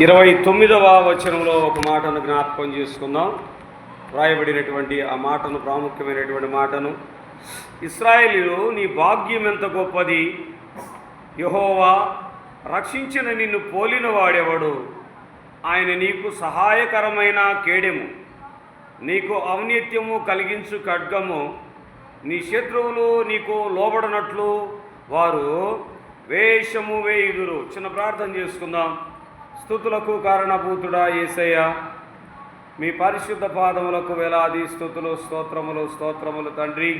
29వ వచనంలో ఒక మాటను జ్ఞాపకం చేసుకుందాం. రాయబడినటువంటి ఆ మాటను, ప్రాముఖ్యమైనటువంటి మాటను, ఇశ్రాయేలీయులు నీ భాగ్యం ఎంత గొప్పది, యెహోవా రక్షించిన నిన్ను పోలిన వాడెవడు, ఆయన నీకు సహాయకరమైన కేడెము, నీకు ఔన్నత్యము కలిగించు ఖడ్గము, నీ శత్రువులు నీకు లోబడనట్లు వారు వేషము వేయుదురు. చిన్న ప్రార్థన చేసుకుందాం. స్తుతులకు కారణభూతుడా యేసయ్య, మీ పరిశుద్ధ పాదములకు వేలాది స్తుతులు, స్తోత్రములు తండ్రి.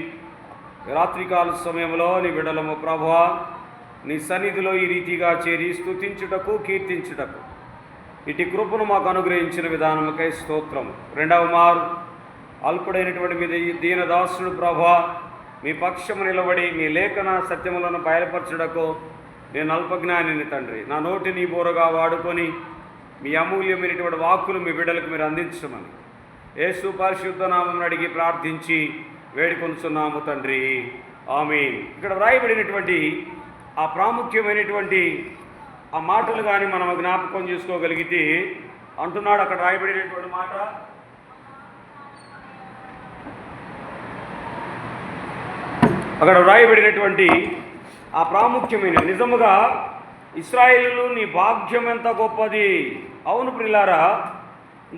రాత్రికాల సమయంలో నీ బిడ్డలము ప్రభువా, నీ సన్నిధిలో ఈ రీతిగా చేరి స్తుతించుటకు, కీర్తించుటకు ఇటు కృపను మాకు అనుగ్రహించిన విధానముకై స్తోత్రము. రెండవ మారు అల్పుడైనటువంటి మీ దీనదాసుడు ప్రభువా, మీ పక్షము నిలబడి మీ లేఖన సత్యములను బయలుపరచుటకు నేను అల్పజ్ఞానిని తండ్రి. నా నోటిని బోరగా వాడుకొని మీ అమూల్యమైనటువంటి వాక్కులు మీ బిడ్డలకు మీరు అందించమని యేసు పరిశుద్ధ నామమును అడిగి ప్రార్థించి వేడుకొనుచున్నాము తండ్రి, ఆమేన్. ఇక్కడ వ్రాయబడినటువంటి ఆ ప్రాముఖ్యమైనటువంటి ఆ మాటలు కానీ మనం జ్ఞాపకం చేసుకోగలిగితే అంటున్నాడు. అక్కడ రాయబడినటువంటి మాట, అక్కడ వ్రాయబడినటువంటి ఆ ప్రాముఖ్యమైన నిజముగా ఇశ్రాయేలీయులు నీ భాగ్యం ఎంత గొప్పది. అవును ప్రియులారా,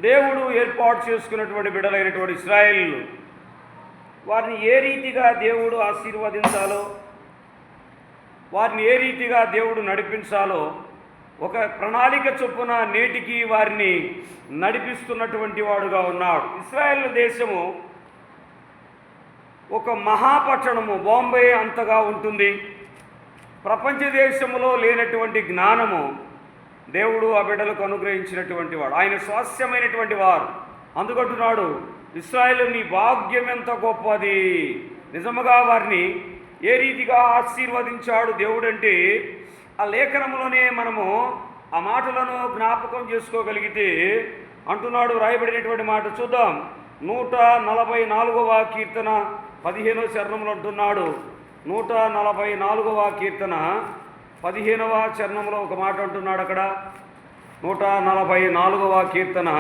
దేవుడు ఏర్పాటు చేసుకున్నటువంటి బిడ్డలైనటువంటి ఇశ్రాయేలీయులు, వారిని ఏ రీతిగా దేవుడు ఆశీర్వదించాలో, వారిని ఏ రీతిగా దేవుడు నడిపించాలో ఒక ప్రణాళిక చొప్పున నేటికి వారిని నడిపిస్తున్నటువంటి వాడుగా ఉన్నాడు. ఇశ్రాయేల్ దేశము ఒక మహాపట్టణము, బాంబే అంతగా ఉంటుంది. ప్రపంచ దేశంలో లేనటువంటి జ్ఞానము దేవుడు ఆ బిడ్డలకు అనుగ్రహించినటువంటి వాడు. ఆయన స్వాస్యమైనటువంటి వారు. అందుకంటున్నాడు, ఇశ్రాయేలు నీ భాగ్యం ఎంత గొప్పది. నిజముగా వారిని ఏ రీతిగా ఆశీర్వదించాడు దేవుడు అంటే ఆ లేఖనంలోనే మనము ఆ మాటలను జ్ఞాపకం చేసుకోగలిగితే అంటున్నాడు. రాయబడినటువంటి మాట చూద్దాం. 144వ కీర్తన 15వ చరణంలో అంటున్నాడు. 144వ కీర్తన 15వ చరణంలో ఒక మాట అంటున్నాడు. అక్కడ 144వ కీర్తన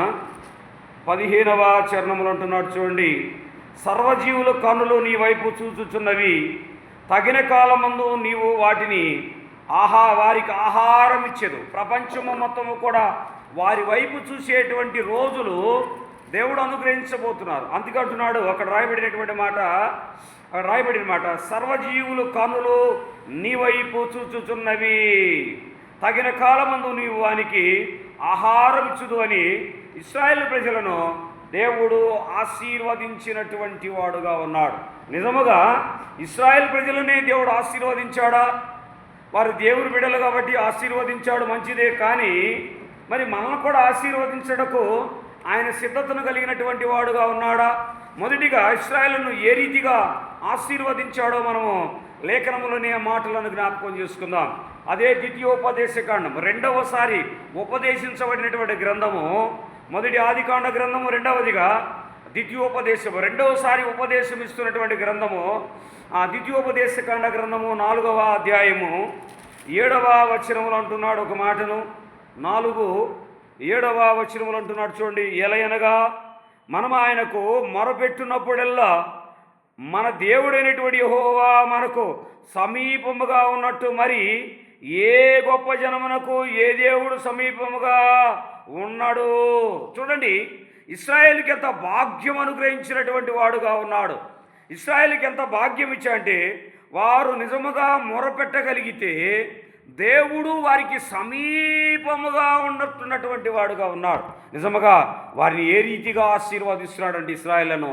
15వ చరణంలో అంటున్నాడు. చూడండి, సర్వజీవుల కన్నులు నీ వైపు చూచుచున్నవి, తగిన కాలమందు నీవు వాటిని వారికి ఆహారం ఇచ్చేదు. ప్రపంచము మొత్తము కూడా వారి వైపు చూసేటువంటి రోజులు దేవుడు అనుగ్రహించబోతున్నారు. అందుకంటున్నాడు అక్కడ రాయబడినటువంటి మాట, అక్కడ రాయబడిన మాట, సర్వజీవులు కన్నులు నీ వైపు చూచుచున్నవి, తగిన కాలమందు నీవు వానికి ఆహారం ఇచ్చుదు అని ఇశ్రాయేలు ప్రజలను దేవుడు ఆశీర్వదించినటువంటి వాడుగా ఉన్నాడు. నిజముగా ఇశ్రాయేల్ ప్రజలనే దేవుడు ఆశీర్వదించాడా? వారు దేవుని బిడ్డలు కాబట్టి ఆశీర్వదించాడు, మంచిదే. కానీ మరి మనల్ని కూడా ఆశీర్వదించడకు ఆయన సిద్ధతను కలిగినటువంటి వాడుగా ఉన్నాడా? మొదటిగా ఇశ్రాయేలును ఏ రీతిగా ఆశీర్వదించాడో మనము లేఖనములోనే మాటలను జ్ఞాపకం చేసుకుందాం. అదే ద్వితీయోపదేశకాండం, రెండవసారి ఉపదేశించబడినటువంటి గ్రంథము. మొదటి ఆదికాండ గ్రంథము, రెండవదిగా ద్వితీయోపదేశము, రెండవసారి ఉపదేశం ఇస్తున్నటువంటి గ్రంథము ఆ ద్వితీయోపదేశకాండ గ్రంథము 4వ అధ్యాయము 7వ వచనములు అంటున్నాడు ఒక మాటను. 4:7 వచనములు అంటున్నాడు. చూడండి, ఎలయనగా మనం ఆయనకు మొరపెట్టున్నప్పుడల్లా మన దేవుడైనటువంటి యెహోవా మనకు సమీపముగా ఉన్నట్టు మరి ఏ గొప్ప జనమునకు ఏ దేవుడు సమీపముగా ఉన్నాడు. చూడండి, ఇశ్రాయేలుకి ఎంత భాగ్యం అనుగ్రహించినటువంటి వాడుగా ఉన్నాడు. ఇశ్రాయేలుకి ఎంత భాగ్యం ఇచ్చాడంటే వారు నిజముగా మొరపెట్టగలిగితే దేవుడు వారికి సమీపముగా ఉన్నట్టున్నటువంటి వాడుగా ఉన్నాడు. నిజముగా వారిని ఏ రీతిగా ఆశీర్వదిస్తున్నాడంటే ఇశ్రాయేలును,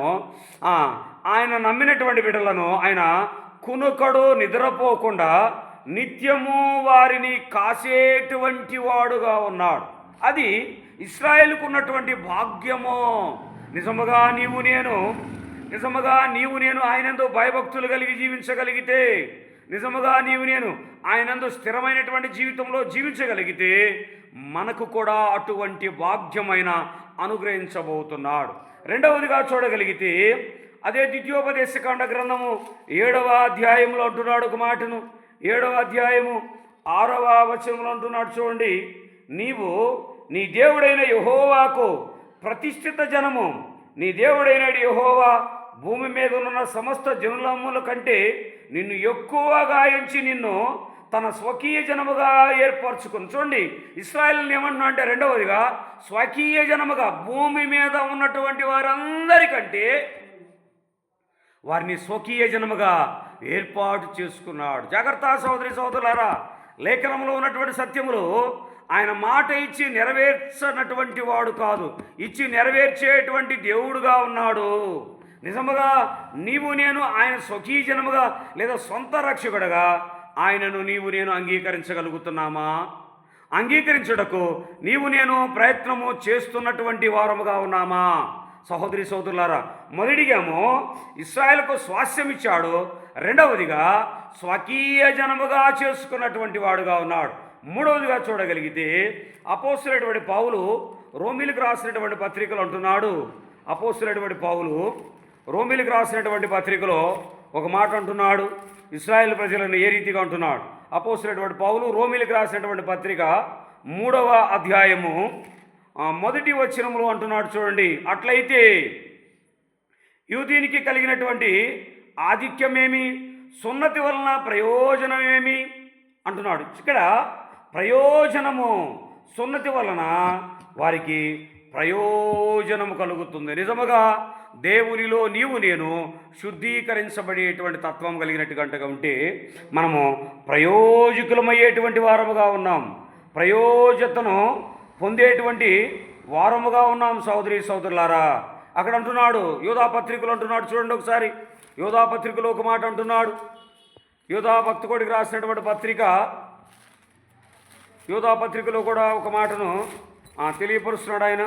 ఆయన నమ్మినటువంటి బిడ్డలను ఆయన కునుకడు నిద్రపోకుండా నిత్యము వారిని కాసేటువంటి వాడుగా ఉన్నాడు. అది ఇశ్రాయేలుకు ఉన్నటువంటి భాగ్యము. నిజముగా నీవు నేను ఆయనందు భయభక్తులు కలిగి జీవించగలిగితే, నిజముగా నీవు నేను ఆయనందు స్థిరమైనటువంటి జీవితంలో జీవించగలిగితే మనకు కూడా అటువంటి భాగ్యమైన అనుగ్రహించబోతున్నాడు. రెండవదిగా చూడగలిగితే అదే ద్వితీయోపదేశకాండ గ్రంథము 7వ అధ్యాయంలో అంటున్నాడు ఒక మాటను. 7వ అధ్యాయము 6వ వచనంలో అంటున్నాడు. చూడండి, నీవు నీ దేవుడైన యెహోవాకు ప్రతిష్ఠిత జనము. నీ దేవుడైన యెహోవా భూమి మీద ఉన్న సమస్త జనులముల కంటే నిన్ను ఎక్కువగా ఎంచి నిన్ను తన స్వకీయ జనముగా ఏర్పరచుకుని. చూడండి, ఇశ్రాయేలుని ఏమంటున్నా అంటే రెండవదిగా స్వకీయ జనముగా, భూమి మీద ఉన్నటువంటి వారందరికంటే వారిని స్వకీయ జనముగా ఏర్పాటు చేసుకున్నాడు. జాగ్రత్త సహోదరి సహోదరులారా, లేఖనంలో ఉన్నటువంటి సత్యములు ఆయన మాట ఇచ్చి నెరవేర్చనటువంటి వాడు కాదు, ఇచ్చి నెరవేర్చేటువంటి దేవుడుగా ఉన్నాడు. నిజముగా నీవు నేను ఆయన స్వకీయ జనముగా లేదా సొంత రక్షకుడుగా ఆయనను నీవు నేను అంగీకరించగలుగుతున్నామా? అంగీకరించుటకు నీవు నేను ప్రయత్నము చేస్తున్నటువంటి వారముగా ఉన్నామా? సహోదరి సహోదరులారా, మొదటిగామో ఇశ్రాయేలుకు స్వాస్థ్యం ఇచ్చాడు, రెండవదిగా స్వకీయ జనముగా చేసుకున్నటువంటి వాడుగా ఉన్నాడు. మూడవదిగా చూడగలిగితే అపోస్తలుడైనటువంటి పౌలు రోమీలకు రాసినటువంటి పత్రికలు అంటున్నాడు. అపోస్తలుడైనటువంటి పౌలు రోమీలకు రాసినటువంటి పత్రికలో ఒక మాట అంటున్నాడు, ఇశ్రాయేలు ప్రజలను ఏ రీతిగా అంటున్నాడు. అపోస్తలుడైనటువంటి పౌలు రోమీలకు రాసినటువంటి పత్రిక 3వ అధ్యాయము మొదటి వచనములో అంటున్నాడు. చూడండి, అట్లయితే యూదునికి కలిగినటువంటి ఆధిక్యమేమి, సున్నతి వలన ప్రయోజనమేమి అంటున్నాడు. ఇక్కడ ప్రయోజనము, సున్నతి వలన వారికి ప్రయోజనము కలుగుతుంది. నిజముగా దేవునిలో నీవు నేను శుద్ధీకరించబడేటువంటి తత్వం కలిగినట్టుగా ఉంటే మనము ప్రయోజకులమయ్యేటువంటి వారముగా ఉన్నాం, ప్రయోజతను పొందేటువంటి వారముగా ఉన్నాం. సహోదరి సహోదరులారా, అక్కడ అంటున్నాడు, యోధా పత్రికలు అంటున్నాడు. చూడండి ఒకసారి, యోధా పత్రికలో ఒక మాట అంటున్నాడు. యోధా భక్తుడికి రాసినటువంటి పత్రిక, యోధా పత్రికలో కూడా ఒక మాటను తెలియపరుస్తున్నాడు ఆయన.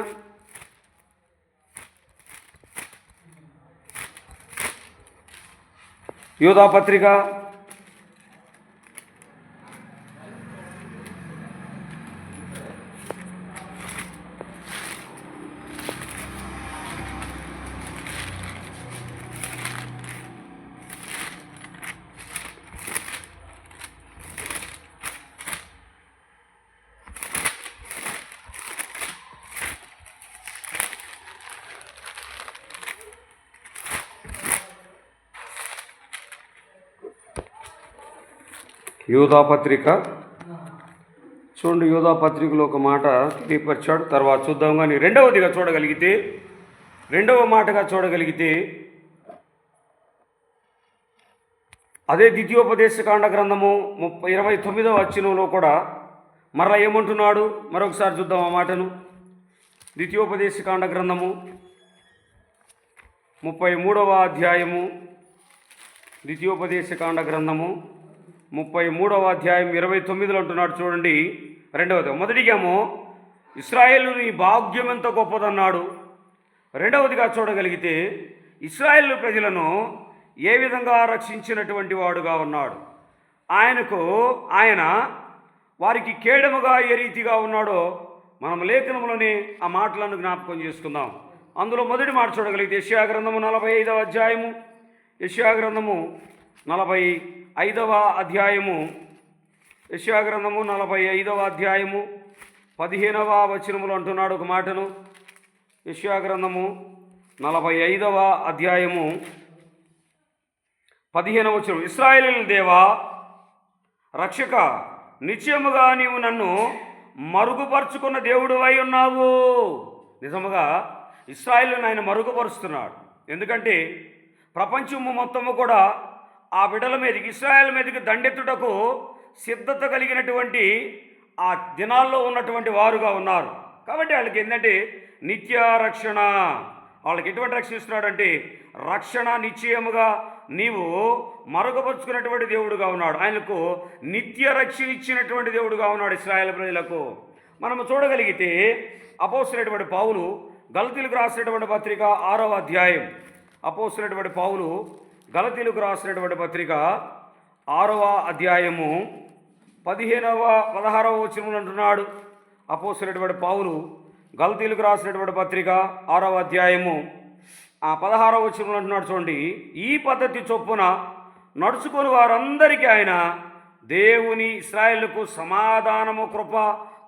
యోధా పత్రిక యోధా పత్రిక చూడండి, యోధా పత్రికలో ఒక మాట తెలియపరిచాడు. తర్వాత చూద్దాం. కానీ రెండవదిగా చూడగలిగితే, రెండవ మాటగా చూడగలిగితే అదే ద్వితీయోపదేశకాండ గ్రంథము 29వ వచనంలో కూడా మరలా ఏమంటున్నాడు, మరొకసారి చూద్దాం ఆ మాటను. ద్వితీయోపదేశకాండ గ్రంథము 33వ అధ్యాయము, ద్వితీయోపదేశకాండ గ్రంథము 33వ అధ్యాయం 29లో అంటున్నాడు. చూడండి, రెండవది, మొదటిగామో ఇశ్రాయేలు నీ భాగ్యం ఎంత గొప్పదన్నాడు. రెండవదిగా చూడగలిగితే ఇశ్రాయేలు ప్రజలను ఏ విధంగా రక్షించినటువంటి వాడుగా ఉన్నాడు. ఆయన వారికి కేడముగా ఏ రీతిగా ఉన్నాడో మనం లేఖనంలోనే ఆ మాటలను జ్ఞాపకం చేసుకుందాం. అందులో మొదటి మాట చూడగలిగితే యెషయా గ్రంథము 45వ అధ్యాయము, యెషయా గ్రంథము 45వ అధ్యాయము, యెషయా గ్రంథము 45వ అధ్యాయము 15వ వచనములో అంటున్నాడు ఒక మాటను. యెషయా గ్రంథము 45వ అధ్యాయము 15వ వచనం, ఇశ్రాయేలు దేవా రక్షక, నిశ్చయముగా నీవు నన్ను మరుగుపరుచుకున్న దేవుడు అయి ఉన్నావు. నిజముగా ఇశ్రాయేలును ఆయన మరుగుపరుస్తున్నాడు. ఎందుకంటే ప్రపంచము మొత్తము కూడా ఆ బిడ్డల మీదకి, ఇశ్రాయేల్ మీదకి దండెత్తుటకు సిద్ధత కలిగినటువంటి ఆ దినాల్లో ఉన్నటువంటి వారుగా ఉన్నారు. కాబట్టి వాళ్ళకి ఏంటంటే నిత్య రక్షణ, వాళ్ళకి ఎటువంటి రక్షణ ఇస్తున్నాడంటే రక్షణ నిశ్చయముగా నీవు మరుగుపరుచుకున్నటువంటి దేవుడుగా ఉన్నాడు. ఆయనకు నిత్య రక్షణ ఇచ్చినటువంటి దేవుడుగా ఉన్నాడు ఇశ్రాయేల్ ప్రజలకు. మనము చూడగలిగితే అపోస్తలుడైనటువంటి పౌలు గలతీయులకు రాసినటువంటి పత్రిక 6వ అధ్యాయం, అపోస్తలుడైనటువంటి పౌలు గలతీయులకు రాసినటువంటి పత్రిక 6వ అధ్యాయము 16వ వచనములు అంటున్నాడు. అపోస్తలుడైనటువంటి పౌలు గలతీయులకు రాసినటువంటి పత్రిక 6వ అధ్యాయము 16వ వచనములు అంటున్నాడు. చూడండి, ఈ పద్ధతి చొప్పున నడుచుకుని వారందరికీ ఆయన దేవుని ఇశ్రాయేలుకు సమాధానము, కృప,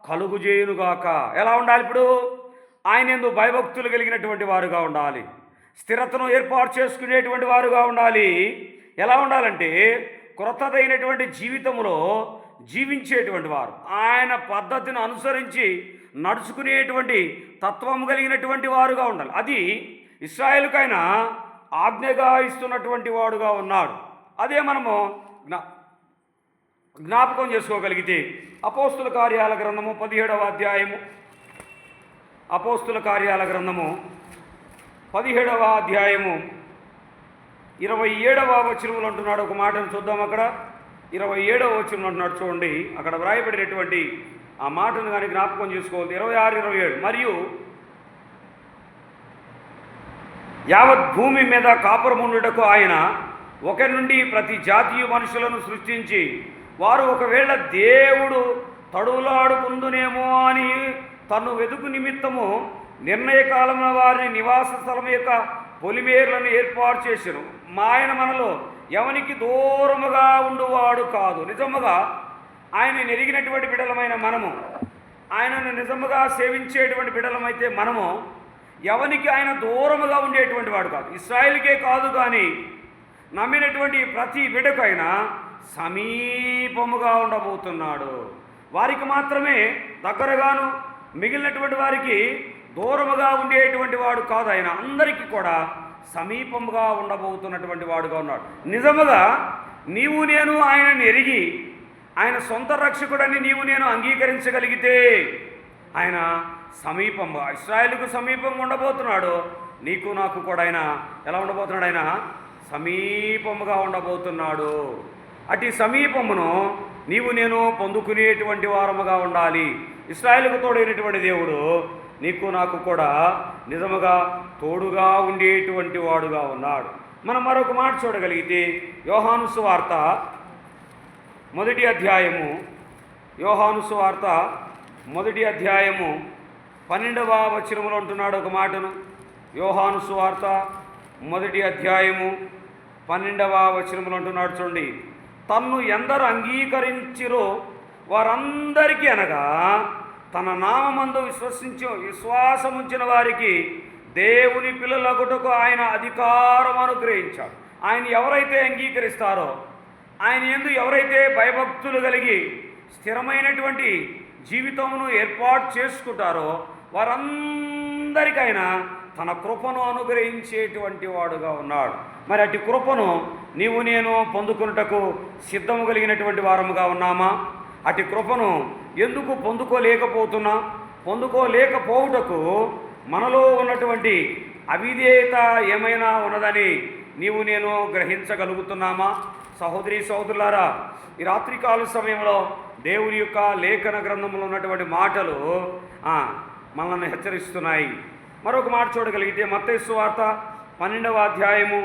కలుగుజేయునుగాక. ఎలా ఉండాలి ఇప్పుడు? ఆయన యందు భయభక్తులు కలిగినటువంటి వారుగా ఉండాలి. స్థిరతను ఏర్పాటు చేసుకునేటువంటి వారుగా ఉండాలి. ఎలా ఉండాలంటే క్రొత్తదైనటువంటి జీవితంలో జీవించేటువంటి వారు, ఆయన పద్ధతిని అనుసరించి నడుచుకునేటువంటి తత్వం కలిగినటువంటి వారుగా ఉండాలి. అది ఇశ్రాయేలుకైనా ఆజ్ఞగా ఇస్తున్నటువంటి వాడుగా ఉన్నాడు. అదే మనము జ్ఞాపకం చేసుకోగలిగితే అపోస్తుల కార్యాల గ్రంథము 17వ అధ్యాయము, అపోస్తుల కార్యాల గ్రంథము 17వ అధ్యాయము 27వ వచనంలో అంటున్నాడు ఒక మాటను చూద్దాం. అక్కడ 27వ వచనంలో అంటున్నాడు చూడండి. అక్కడ వ్రాయబడినటువంటి ఆ మాటను కానీ జ్ఞాపకం చేసుకోవాలి. 26, 27 మరియు యావత్ భూమి మీద కాపురముండుటకు ఆయన ఒకరి నుండి ప్రతి జాతీయ మనుషులను సృష్టించి వారు ఒకవేళ దేవుడు తడువులాడుకుందునేమో అని తను వెతుకు నిమిత్తము నిర్ణయకాలంలో వారిని నివాస స్థలం యొక్క పొలిమేర్లను ఏర్పాటు చేసెను. ఆయన మనలో ఎవనికి దూరముగా ఉండువాడు కాదు. నిజముగా ఆయన ఎరిగినటువంటి బిడలమైన మనము, ఆయనను నిజముగా సేవించేటువంటి బిడలమైతే మనము ఎవనికి ఆయన దూరముగా ఉండేటువంటి వాడు కాదు. ఇశ్రాయేలుకే కాదు కానీ నమ్మినటువంటి ప్రతి బిడకైనా సమీపముగా ఉండబోతున్నాడు. వారికి మాత్రమే దగ్గరగాను, మిగిలినటువంటి వారికి దూరముగా ఉండేటువంటి వాడు కాదు. ఆయన అందరికీ కూడా సమీపముగా ఉండబోతున్నటువంటి వాడుగా ఉన్నాడు. నిజముగా నీవు నేను ఆయనను ఎరిగి ఆయన సొంత రక్షకుడని నీవు నేను అంగీకరించగలిగితే ఆయన సమీపంగా, ఇశ్రాయేలుకు సమీపంగా ఉండబోతున్నాడు. నీకు నాకు కూడా ఆయన ఎలా ఉండబోతున్నాడు? ఆయన సమీపముగా ఉండబోతున్నాడు. అటు సమీపమును నీవు నేను పొందుకునేటువంటి వారముగా ఉండాలి. ఇశ్రాయేలుకు తోడైనటువంటి దేవుడు నీకు నాకు కూడా నిజముగా తోడుగా ఉండేటువంటి వాడుగా ఉన్నాడు. మనం మరొక మాట చూడగలిగితే యోహాను సువార్త 1వ అధ్యాయము, యోహాను సువార్త 1వ అధ్యాయము 12వ వచనములో అంటున్నాడు ఒక మాటను. యోహాను సువార్త 1వ అధ్యాయము 12వ వచనములో అంటున్నాడు చూడండి. తన్ను ఎందరు అంగీకరించిరో వారందరికీ అనగా తన నామమందు విశ్వాసముంచిన వారికి దేవుని పిల్లలగుటకు ఆయన అధికారం అనుగ్రహించాడు. ఆయన ఎవరైతే అంగీకరిస్తారో, ఆయన యందు ఎవరైతే భయభక్తులు కలిగి స్థిరమైనటువంటి జీవితమును ఏర్పాటు చేసుకుంటారో వారందరికైనా తన కృపను అనుగ్రహించేటువంటి వాడుగా ఉన్నాడు. మరి అటు కృపను నీవు నేను పొందుకున్నటకు సిద్ధము కలిగినటువంటి వారముగా ఉన్నామా? అటు కృపను ఎందుకు పొందుకోలేకపోవుటకు మనలో ఉన్నటువంటి అవిధేయత ఏమైనా ఉన్నదని నీవు నేను గ్రహించగలుగుతున్నామా? సహోదరి సహోదరులారా, ఈ రాత్రికాల సమయంలో దేవుని యొక్క లేఖన గ్రంథంలో ఉన్నటువంటి మాటలు మనల్ని హెచ్చరిస్తున్నాయి. మరొక మాట చూడగలిగితే మత్తయి సువార్త 12వ అధ్యాయము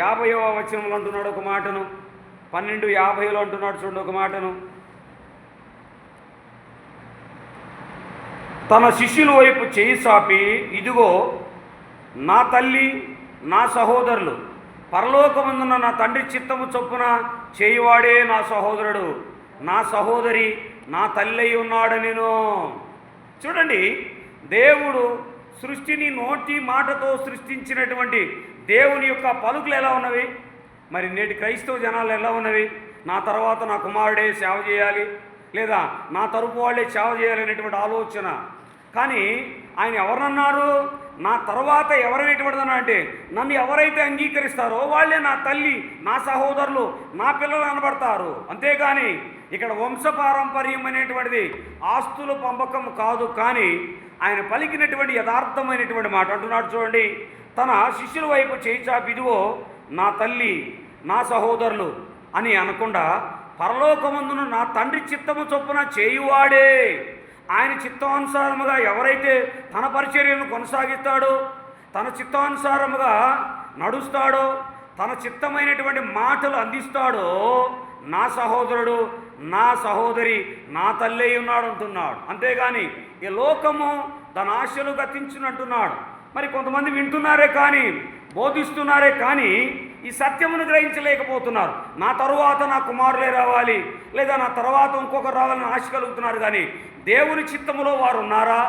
50వ వచనంలో అంటున్నాడు ఒక మాటను. 12:50లో అంటున్నాడు చూడండి ఒక మాటను. తన శిష్యుల వైపు చేయి చాపి, ఇదిగో నా తల్లి, నా సహోదరులు, పరలోకమందున్న నా తండ్రి చిత్తము చొప్పున చేయువాడే నా సహోదరుడు, నా సహోదరి, నా తల్లి అయి ఉన్నాడనెను. చూడండి, దేవుడు సృష్టిని నోటి మాటతో సృష్టించినటువంటి దేవుని యొక్క పలుకులు ఎలా ఉన్నవి? మరి నేటి క్రైస్తవ జనాలు ఎలా ఉన్నవి? నా తర్వాత నా కుమారుడే సేవ చేయాలి, లేదా నా తరపు వాళ్ళే సేవ చేయాలనేటువంటి ఆలోచన. కానీ ఆయన ఎవరన్నారు? నా తర్వాత ఎవరనేటువంటిదన్నా అంటే నన్ను ఎవరైతే అంగీకరిస్తారో వాళ్ళే నా తల్లి, నా సహోదరులు, నా పిల్లలు అనబడతారు. అంతేగాని ఇక్కడ వంశపారంపర్యం అనేటువంటిది ఆస్తుల పంపకం కాదు. కానీ ఆయన పలికినటువంటి యథార్థమైనటువంటి మాట అంటున్నాడు చూడండి. తన శిష్యుల వైపు చేయి చాపి, ఇదిగో నా తల్లి, నా సహోదరులు అని అనకుండా పరలోకమందున నా తండ్రి చిత్తము చొప్పున చేయువాడే, ఆయన చిత్తానుసారముగా ఎవరైతే తన పరిచర్యను కొనసాగిస్తాడో, తన చిత్తానుసారముగా నడుస్తాడో, తన చిత్తమైనటువంటి మాటలు అందిస్తాడో నా సహోదరుడు, నా సహోదరి, నా తల్లి ఉన్నాడు అంటున్నాడు. అంతేగాని ఈ లోకము దాని ఆశలు గతించినట్టున్నాడు. మరి కొంతమంది వింటున్నారే కానీ, బోధిస్తున్నారే కానీ ఈ సత్యమును గ్రహించలేకపోతున్నారు. నా తరువాత నా కుమారులే రావాలి, లేదా నా తర్వాత ఇంకొకరు రావాలని ఆశ కలుగుతున్నారు. కానీ దేవుని చిత్తములో వారు ఉన్నారా,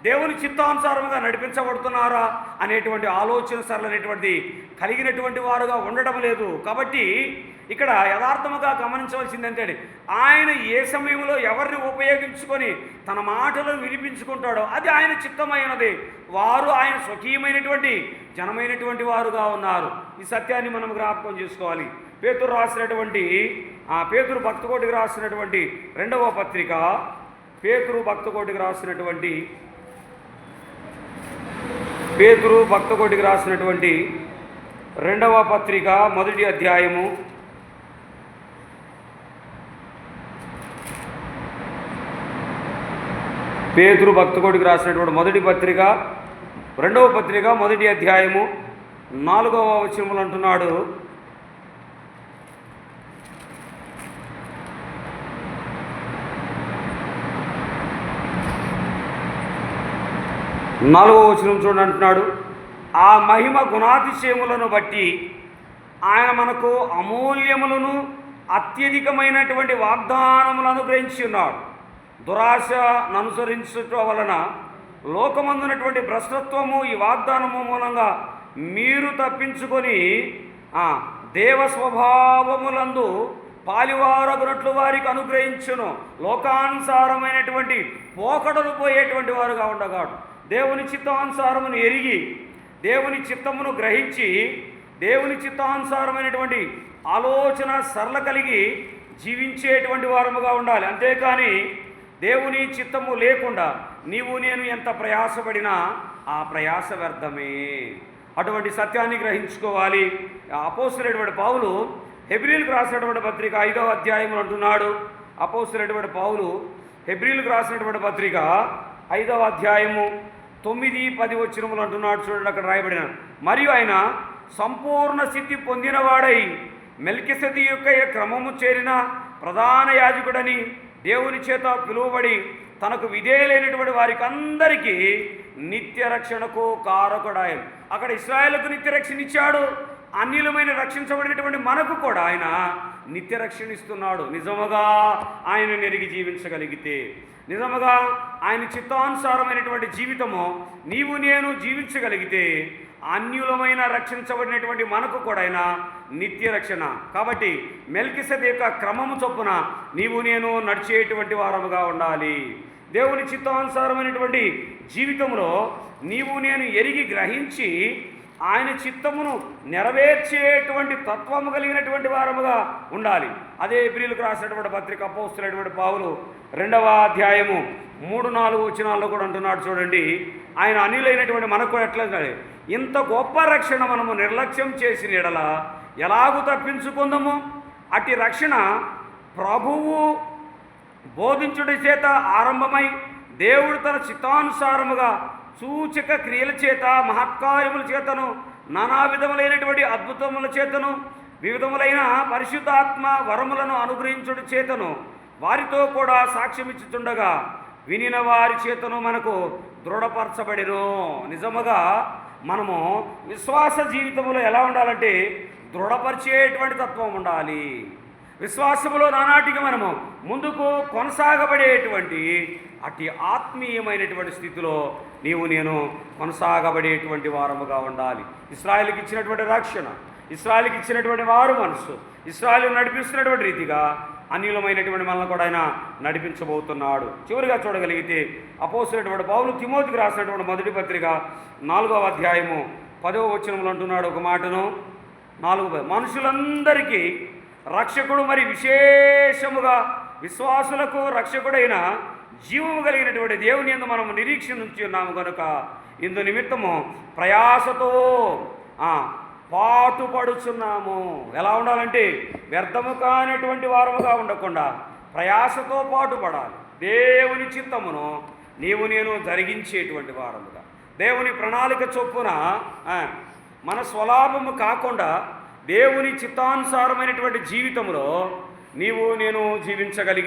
దేవుని చిత్తానుసారముగా నడిపించబడుతున్నారా అనేటువంటి ఆలోచన సరళనేటువంటిది కలిగినటువంటి వారుగా ఉండడం లేదు. కాబట్టి ఇక్కడ యథార్థముగా గమనించవలసింది ఏంటంటే, ఆయన ఏ సమయంలో ఎవరిని ఉపయోగించుకొని తన మాటలను వినిపించుకుంటాడో అది ఆయన చిత్తమైనది. వారు ఆయన స్వకీయమైనటువంటి జనమైనటువంటి వారుగా ఉన్నారు. ఈ సత్యాన్ని మనం జ్ఞాపకం చేసుకోవాలి. పేతురు రాసినటువంటి పేతురు భక్తకోటికి రాసినటువంటి రెండవ పత్రిక, పేతురు భక్తకోటికి రాసినటువంటి రెండవ పత్రిక మొదటి అధ్యాయము పేతురు భక్తకోటికి రాసినటువంటి మొదటి పత్రిక రెండవ పత్రిక మొదటి అధ్యాయము 4వ వచనములు అంటున్నాడు, నాలుగవ వచనం చూడండి అంటున్నాడు, ఆ మహిమ గుణాతిశయములను బట్టి ఆయన మనకు అమూల్యములను అత్యధికమైనటువంటి వాగ్దానములను అనుగ్రహించి ఉన్నాడు. దురాశను అనుసరించటం వలన లోకమందునటువంటి భ్రష్టత్వము ఈ వాగ్దానము మూలంగా మీరు తప్పించుకొని దేవ స్వభావములందు పాలివారగునట్లు వారికి అనుగ్రహించును. లోకానుసారమైనటువంటి పోకడలు పోయేటువంటి వారుగా ఉండగాడు. దేవుని చిత్తానుసారమును ఎరిగి, దేవుని చిత్తమును గ్రహించి, దేవుని చిత్తానుసారమైనటువంటి ఆలోచన సరళ కలిగి జీవించేటువంటి వారముగా ఉండాలి. అంతేకాని దేవుని చిత్తము లేకుండా నీవు నేను ఎంత ప్రయాసపడినా ఆ ప్రయాస వ్యర్థమే. అటువంటి సత్యాన్ని గ్రహించుకోవాలి. అపోస్తలుడైనటువంటి పౌలు హెబ్రీయులకు రాసినటువంటి పత్రిక 5వ అధ్యాయములు అంటున్నాడు. అపోస్తలుడైనటువంటి పౌలు హెబ్రీయులకు రాసినటువంటి పత్రిక 5వ అధ్యాయము 9-10 వచనములు అంటున్నాడు. చూడండి, అక్కడ రాయబడిన, మరియు ఆయన సంపూర్ణ స్థితి పొందినవాడై మెల్కిసెదెకు యొక్క క్రమము చేరిన ప్రధాన యాజకుడని దేవుని చేత పిలువబడి తనకు విధేయులైనటువంటి వారికి అందరికీ నిత్య రక్షణకు కారకుడాయన. అక్కడ ఇశ్రాయేలుకు నిత్య రక్షణ ఇచ్చాడు. అన్యులమైన రక్షించబడినటువంటి మనకు కూడా ఆయన నిత్య రక్షణ ఇస్తున్నాడు. నిజముగా ఆయన నెరిగి జీవించగలిగితే, నిజముగా ఆయన చిత్తానుసారమైనటువంటి జీవితము నీవు నేను జీవించగలిగితే అన్యులమైన రక్షించబడినటువంటి మనకు కూడా ఆయన నిత్య రక్షణ. కాబట్టి మెల్కిసెదెకు యొక్క క్రమము చొప్పున నీవు నేను నడిచేటువంటి వారముగా ఉండాలి. దేవుని చిత్తానుసారమైనటువంటి జీవితంలో నీవు నేను ఎరిగి గ్రహించి ఆయన చిత్తమును నెరవేర్చేటువంటి తత్వము కలిగినటువంటి వారముగా ఉండాలి. అదే హెబ్రీయులకు రాసినటువంటి పత్రిక అపోస్తలుడైనటువంటి పౌలు 2వ అధ్యాయము 3-4 వచనాల్లో కూడా అంటున్నాడు. చూడండి, ఆయన అన్యులైనటువంటి మనకు ఎట్లా ఇంత గొప్ప రక్షణ మనము నిర్లక్ష్యం చేసిన ఎడల ఎలాగూ తప్పించుకుందాము? అట్టి రక్షణ ప్రభువు బోధించుడి చేత ఆరంభమై దేవుడు తన చిత్తానుసారముగా సూచక క్రియల చేత, మహత్కార్యముల చేతను, నానా విధములైనటువంటి అద్భుతముల చేతను, వివిధములైన పరిశుద్ధాత్మ వరములను అనుగ్రహించుడి చేతను వారితో కూడా సాక్ష్యమిచ్చుచుండగా వినిన వారి చేతను మనకు దృఢపరచబడిను. నిజముగా మనము విశ్వాస జీవితంలో ఎలా ఉండాలంటే దృఢపరిచేటువంటి తత్వం ఉండాలి. విశ్వాసములో నానాటికి మనము ముందుకు కొనసాగబడేటువంటి అట్టి ఆత్మీయమైనటువంటి స్థితిలో నీవు నేను కొనసాగబడేటువంటి వారముగా ఉండాలి. ఇశ్రాయేలుకి ఇచ్చినటువంటి రక్షణ, ఇశ్రాయేలుకి ఇచ్చినటువంటి వారు మనసు, ఇశ్రాయేలు నడిపిస్తున్నటువంటి రీతిగా అన్యులమైనటువంటి మనల్ని కూడా ఆయన నడిపించబోతున్నాడు. చివరిగా చూడగలిగితే అపోస్తలుడైనటువంటి పౌలు తిమోతికి రాసినటువంటి మొదటి పత్రిక 4వ అధ్యాయము 10వ వచనములు అంటున్నాడు ఒక మాటను. 4 మనుషులందరికీ రక్షకుడు, మరి విశేషముగా విశ్వాసులకు రక్షకుడైన జీవము కలిగినటువంటి దేవుని యందు మనము నిరీక్షణ ఉంచి ఉన్నాము కనుక ఇందు నిమిత్తము ప్రయాసతో పాటుపడుచున్నాము. ఎలా ఉండాలంటే వ్యర్థము కానిటువంటి వారముగా ఉండకుండా ప్రయాసతో పాటుపడాలి. దేవుని చిత్తమును నీవు నేను జరిగించేటువంటి వారముగా, దేవుని ప్రణాళిక చొప్పున మన స్వలాభము కాకుండా దేవుని చిత్తానుసారమైనటువంటి జీవితంలో నీవు నేను జీవించగలిగి